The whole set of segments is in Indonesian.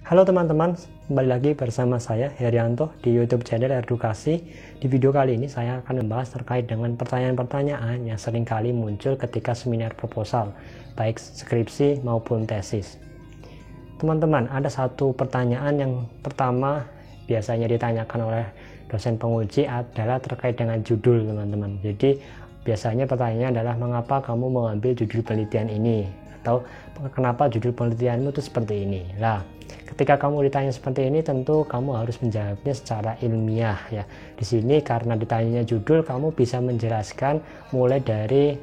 Halo teman-teman, kembali lagi bersama saya Herianto di YouTube channel Edukasi. Di video kali ini saya akan membahas terkait dengan pertanyaan-pertanyaan yang seringkali muncul ketika seminar proposal, baik skripsi maupun tesis. Teman-teman, ada satu pertanyaan yang pertama biasanya ditanyakan oleh dosen penguji adalah terkait dengan judul, teman-teman. Jadi biasanya pertanyaannya adalah mengapa kamu mengambil judul penelitian ini, atau kenapa judul penelitianmu itu seperti ini. Nah, ketika kamu ditanya seperti ini, tentu kamu harus menjawabnya secara ilmiah ya. Di sini karena ditanyanya judul, kamu bisa menjelaskan mulai dari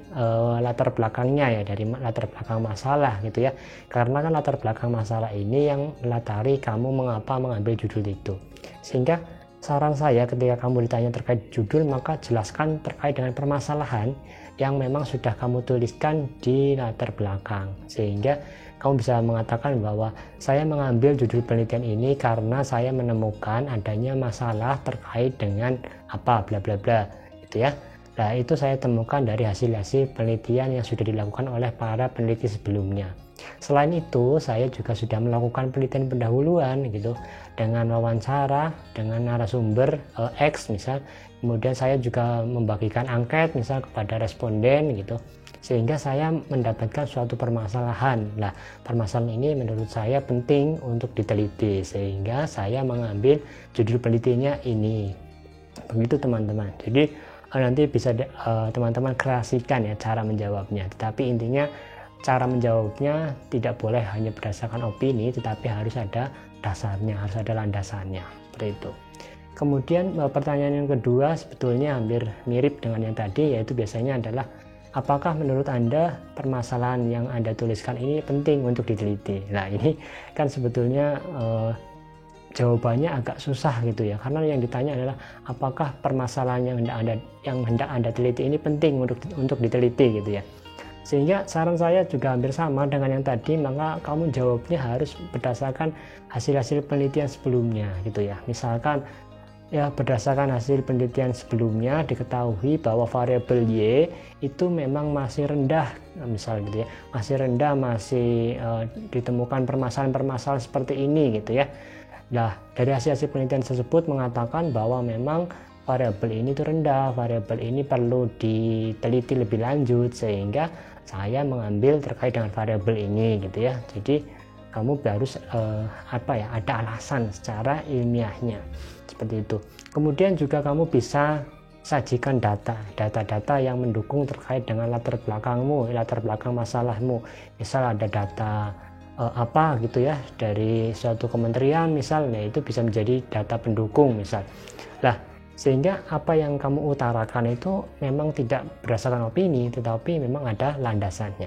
latar belakangnya ya, dari latar belakang masalah gitu ya. Karena kan latar belakang masalah ini yang melatari kamu mengapa mengambil judul itu. Sehingga saran saya ketika kamu ditanya terkait judul, maka jelaskan terkait dengan permasalahan yang memang sudah kamu tuliskan di latar belakang, sehingga kamu bisa mengatakan bahwa saya mengambil judul penelitian ini karena saya menemukan adanya masalah terkait dengan apa bla bla bla gitu ya. Nah, itu saya temukan dari hasil-hasil penelitian yang sudah dilakukan oleh para peneliti sebelumnya. Selain itu, saya juga sudah melakukan penelitian pendahuluan gitu dengan wawancara dengan narasumber X misal. Kemudian saya juga membagikan angket misal kepada responden gitu, sehingga saya mendapatkan suatu permasalahan. Nah, permasalahan ini menurut saya penting untuk diteliti, sehingga saya mengambil judul penelitiannya ini. Begitu teman-teman. Jadi nanti bisa teman-teman kreasikan ya cara menjawabnya. Tetapi intinya cara menjawabnya tidak boleh hanya berdasarkan opini, tetapi harus ada dasarnya, harus ada landasannya. Seperti itu. Kemudian pertanyaan yang kedua sebetulnya hampir mirip dengan yang tadi, yaitu biasanya adalah apakah menurut Anda permasalahan yang Anda tuliskan ini penting untuk diteliti. Nah, ini kan sebetulnya jawabannya agak susah gitu ya, karena yang ditanya adalah apakah permasalahan yang hendak Anda teliti ini penting untuk diteliti gitu ya. Sehingga saran saya juga hampir sama dengan yang tadi, maka kamu jawabnya harus berdasarkan hasil-hasil penelitian sebelumnya gitu ya. Misalkan ya, berdasarkan hasil penelitian sebelumnya diketahui bahwa variabel Y itu memang masih rendah, misal gitu ya, masih rendah, masih ditemukan permasalahan-permasalahan seperti ini gitu ya. Nah, dari hasil-hasil penelitian tersebut mengatakan bahwa memang variabel ini tuh rendah, variabel ini perlu diteliti lebih lanjut, sehingga saya mengambil terkait dengan variabel ini gitu ya. Jadi kamu harus ada alasan secara ilmiahnya seperti itu. Kemudian juga kamu bisa sajikan data-data yang mendukung terkait dengan latar belakangmu, latar belakang masalahmu. Misal ada data apa gitu ya dari suatu kementerian misalnya, itu bisa menjadi data pendukung misal. Nah, sehingga apa yang kamu utarakan itu memang tidak berdasarkan opini, tetapi memang ada landasannya.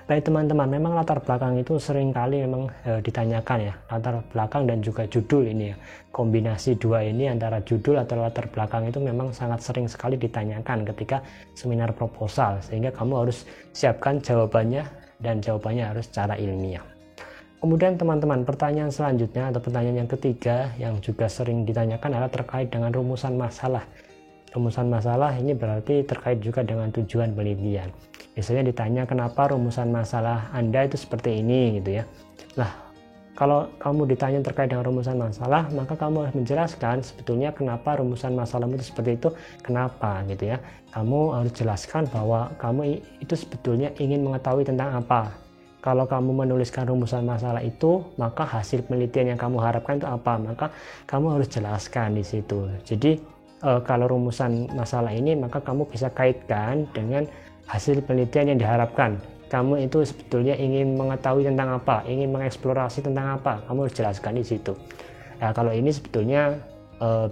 Baik teman-teman, memang latar belakang itu seringkali memang ditanyakan ya, latar belakang dan juga judul ini ya. Kombinasi dua ini antara judul atau latar belakang itu memang sangat sering sekali ditanyakan ketika seminar proposal, sehingga kamu harus siapkan jawabannya, dan jawabannya harus secara ilmiah. Kemudian teman-teman, pertanyaan selanjutnya atau pertanyaan yang ketiga yang juga sering ditanyakan adalah terkait dengan rumusan masalah. Rumusan masalah ini berarti terkait juga dengan tujuan penelitian. Biasanya ditanya kenapa rumusan masalah Anda itu seperti ini gitu ya. Nah, kalau kamu ditanya terkait dengan rumusan masalah, maka kamu harus menjelaskan sebetulnya kenapa rumusan masalahmu itu seperti itu, kenapa gitu ya. Kamu harus jelaskan bahwa kamu itu sebetulnya ingin mengetahui tentang apa. Kalau kamu menuliskan rumusan masalah itu, maka hasil penelitian yang kamu harapkan itu apa, maka kamu harus jelaskan di situ. Jadi kalau rumusan masalah ini, maka kamu bisa kaitkan dengan hasil penelitian yang diharapkan. Kamu itu sebetulnya ingin mengetahui tentang apa, ingin mengeksplorasi tentang apa, kamu harus jelaskan di situ. Nah, kalau ini sebetulnya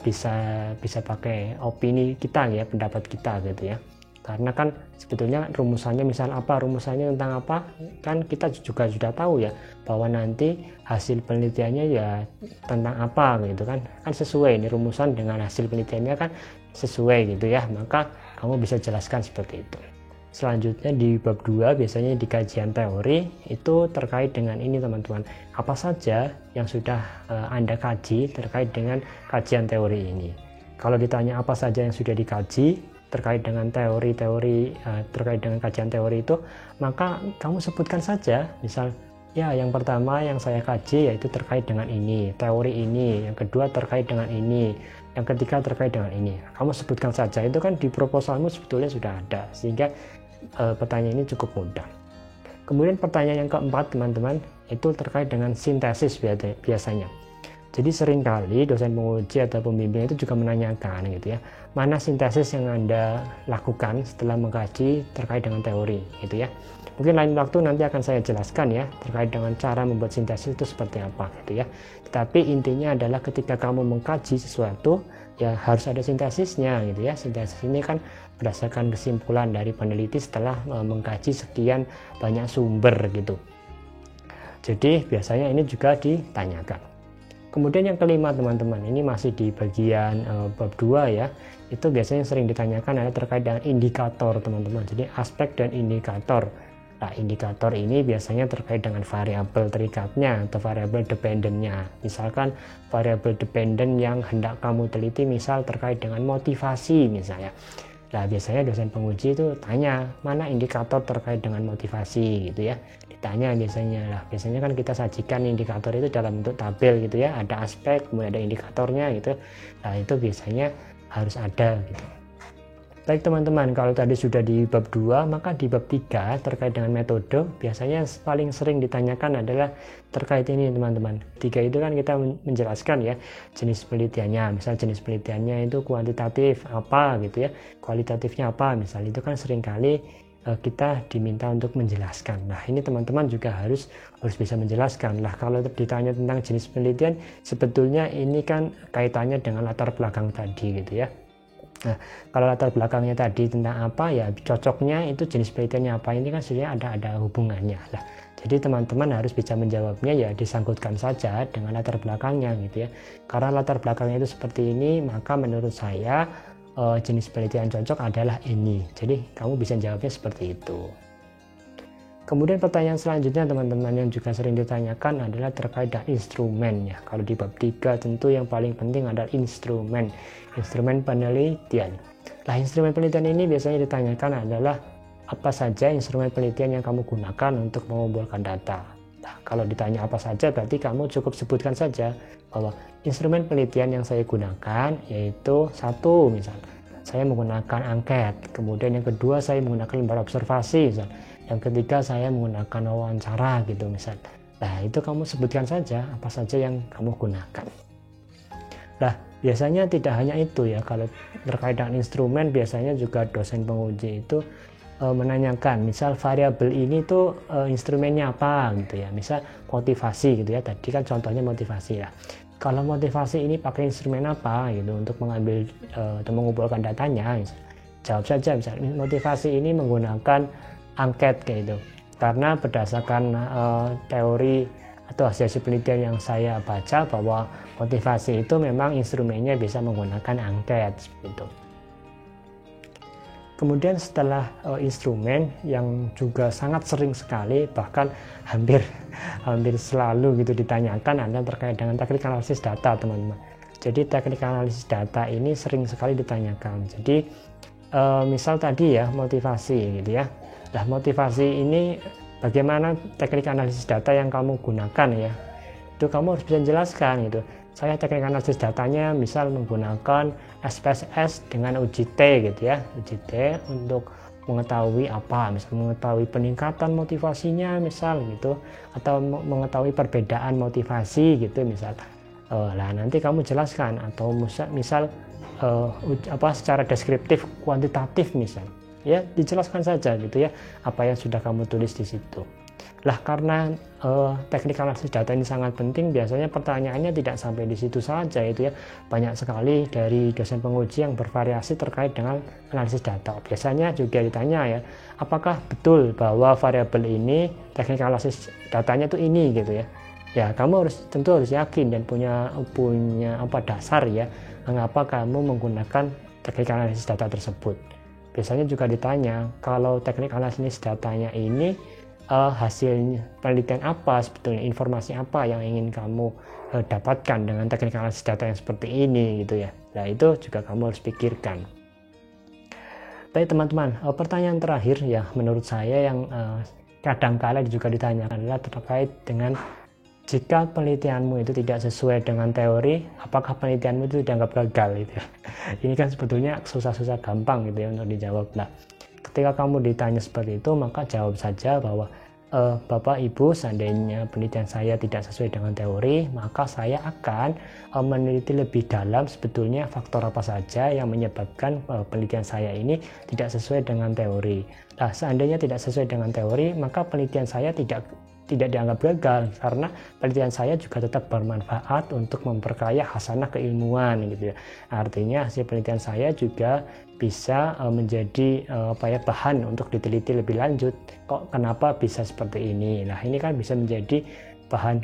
bisa pakai opini kita ya, pendapat kita gitu ya. Karena kan sebetulnya rumusannya misal apa, rumusannya tentang apa, kan kita juga sudah tahu ya bahwa nanti hasil penelitiannya ya tentang apa gitu kan sesuai ini rumusan dengan hasil penelitiannya kan sesuai gitu ya, maka kamu bisa jelaskan seperti itu. Selanjutnya di bab 2 biasanya di kajian teori itu terkait dengan ini teman-teman, apa saja yang sudah Anda kaji terkait dengan kajian teori ini. Kalau ditanya apa saja yang sudah dikaji terkait dengan teori-teori terkait dengan kajian teori itu, maka kamu sebutkan saja misal Ya, yang pertama yang saya kaji yaitu terkait dengan ini, teori ini, yang kedua terkait dengan ini, yang ketiga terkait dengan ini. Kamu sebutkan saja, itu kan di proposalmu sebetulnya sudah ada, sehingga pertanyaan ini cukup mudah. Kemudian pertanyaan yang keempat teman-teman, itu terkait dengan sintesis biasanya. Jadi seringkali dosen penguji atau pembimbing itu juga menanyakan gitu ya, mana sintesis yang Anda lakukan setelah mengkaji terkait dengan teori gitu ya. Mungkin lain waktu nanti akan saya jelaskan ya terkait dengan cara membuat sintesis itu seperti apa gitu ya. Tetapi intinya adalah ketika kamu mengkaji sesuatu ya harus ada sintesisnya gitu ya. Sintesis ini kan berdasarkan kesimpulan dari peneliti setelah mengkaji sekian banyak sumber gitu. Jadi biasanya ini juga ditanyakan. Kemudian yang kelima teman-teman, ini masih di bagian bab 2 ya. Itu biasanya sering ditanyakan adalah terkait dengan indikator teman-teman. Jadi aspek dan indikator. Nah, indikator ini biasanya terkait dengan variabel terikatnya atau variabel dependennya. Misalkan variabel dependen yang hendak kamu teliti misal terkait dengan motivasi misalnya. Nah, biasanya dosen penguji itu tanya, mana indikator terkait dengan motivasi gitu ya. Ditanya biasanya lah. Biasanya kan kita sajikan indikator itu dalam bentuk tabel gitu ya. Ada aspek, kemudian ada indikatornya gitu. Nah, itu biasanya harus ada gitu. Baik teman-teman, kalau tadi sudah di bab 2, maka di bab 3 terkait dengan metode, biasanya paling sering ditanyakan adalah terkait ini teman-teman. 3 itu kan kita menjelaskan ya jenis penelitiannya, misal jenis penelitiannya itu kuantitatif apa gitu ya, kualitatifnya apa, misal itu kan seringkali kita diminta untuk menjelaskan. Nah ini teman-teman juga harus bisa menjelaskan. Lah kalau ditanya tentang jenis penelitian, sebetulnya ini kan kaitannya dengan latar belakang tadi gitu ya. Nah, kalau latar belakangnya tadi tentang apa ya cocoknya itu jenis penelitiannya apa ini kan sebenarnya ada hubungannya lah. Jadi teman-teman harus bisa menjawabnya ya disangkutkan saja dengan latar belakangnya gitu ya. Karena latar belakangnya itu seperti ini, maka menurut saya jenis penelitian cocok adalah ini. Jadi kamu bisa jawabnya seperti itu. Kemudian pertanyaan selanjutnya teman-teman yang juga sering ditanyakan adalah terkait dengan instrumen ya. Kalau di bab 3 tentu yang paling penting adalah instrumen penelitian. Nah, instrumen penelitian ini biasanya ditanyakan adalah apa saja instrumen penelitian yang kamu gunakan untuk mengumpulkan data. Nah, kalau ditanya apa saja berarti kamu cukup sebutkan saja bahwa instrumen penelitian yang saya gunakan yaitu satu misal saya menggunakan angket, kemudian yang kedua saya menggunakan lembar observasi misal. Yang ketiga saya menggunakan wawancara gitu misal. Nah itu kamu sebutkan saja apa saja yang kamu gunakan. Nah biasanya tidak hanya itu ya, kalau terkait dengan instrumen biasanya juga dosen penguji itu menanyakan misal variabel ini tuh instrumennya apa gitu ya, misal motivasi gitu ya, tadi kan contohnya motivasi lah. Kalau motivasi ini pakai instrumen apa gitu untuk mengambil atau mengumpulkan datanya misal. Jawab saja misal motivasi ini menggunakan angket kayak gitu, karena berdasarkan teori atau hasil penelitian yang saya baca bahwa motivasi itu memang instrumennya bisa menggunakan angket seperti itu. Kemudian setelah instrumen yang juga sangat sering sekali bahkan hampir selalu gitu ditanyakan adalah terkait dengan teknik analisis data teman-teman. Jadi teknik analisis data ini sering sekali ditanyakan. Jadi misal tadi ya motivasi gitu ya. Nah motivasi ini bagaimana teknik analisis data yang kamu gunakan ya, itu kamu harus bisa jelaskan gitu. Saya teknik analisis datanya misal menggunakan SPSS dengan UJT gitu ya, UJT untuk mengetahui apa, misal mengetahui peningkatan motivasinya misal gitu, atau mengetahui perbedaan motivasi gitu misal. Lah nanti kamu jelaskan, atau misal secara deskriptif kuantitatif misal. Ya dijelaskan saja gitu ya apa yang sudah kamu tulis di situ. Lah karena teknik analisis data ini sangat penting, biasanya pertanyaannya tidak sampai di situ saja itu ya. Banyak sekali dari dosen penguji yang bervariasi terkait dengan analisis data. Biasanya juga ditanya ya, apakah betul bahwa variabel ini teknik analisis datanya itu ini gitu ya. Ya kamu tentu harus yakin dan punya dasar ya mengapa kamu menggunakan teknik analisis data tersebut. Biasanya juga ditanya, kalau teknik analisis datanya ini hasil penelitian apa sebetulnya, informasi apa yang ingin kamu dapatkan dengan teknik analisis data yang seperti ini gitu ya. Nah itu juga kamu harus pikirkan. Baik teman-teman, pertanyaan terakhir ya menurut saya yang kadangkala juga ditanyakan adalah terkait dengan jika penelitianmu itu tidak sesuai dengan teori, apakah penelitianmu itu dianggap gagal gitu. Ini kan sebetulnya susah-susah gampang gitu ya untuk dijawab. Nah, ketika kamu ditanya seperti itu, maka jawab saja bahwa Bapak Ibu, seandainya penelitian saya tidak sesuai dengan teori, maka saya akan meneliti lebih dalam sebetulnya faktor apa saja yang menyebabkan penelitian saya ini tidak sesuai dengan teori. Nah, seandainya tidak sesuai dengan teori, maka penelitian saya tidak dianggap gagal, karena penelitian saya juga tetap bermanfaat untuk memperkaya hasanah keilmuan gitu ya. Artinya hasil penelitian saya juga bisa menjadi bahan untuk diteliti lebih lanjut. Kok kenapa bisa seperti ini? Nah, ini kan bisa menjadi bahan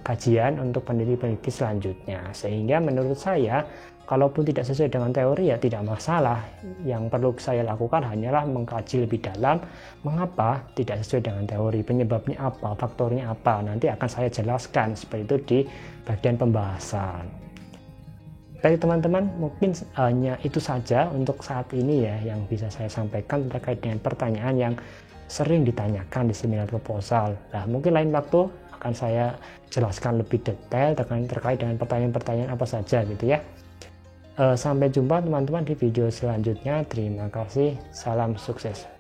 kajian untuk peneliti-peneliti selanjutnya. Sehingga menurut saya, kalaupun tidak sesuai dengan teori ya tidak masalah. Yang perlu saya lakukan hanyalah mengkaji lebih dalam mengapa tidak sesuai dengan teori, penyebabnya apa, faktornya apa. Nanti akan saya jelaskan seperti itu di bagian pembahasan. Baik teman-teman, mungkin hanya itu saja untuk saat ini ya yang bisa saya sampaikan terkait dengan pertanyaan yang sering ditanyakan di seminar proposal. Nah, mungkin lain waktu akan saya jelaskan lebih detail terkait dengan pertanyaan-pertanyaan apa saja gitu ya. Sampai jumpa teman-teman di video selanjutnya. Terima kasih, salam sukses.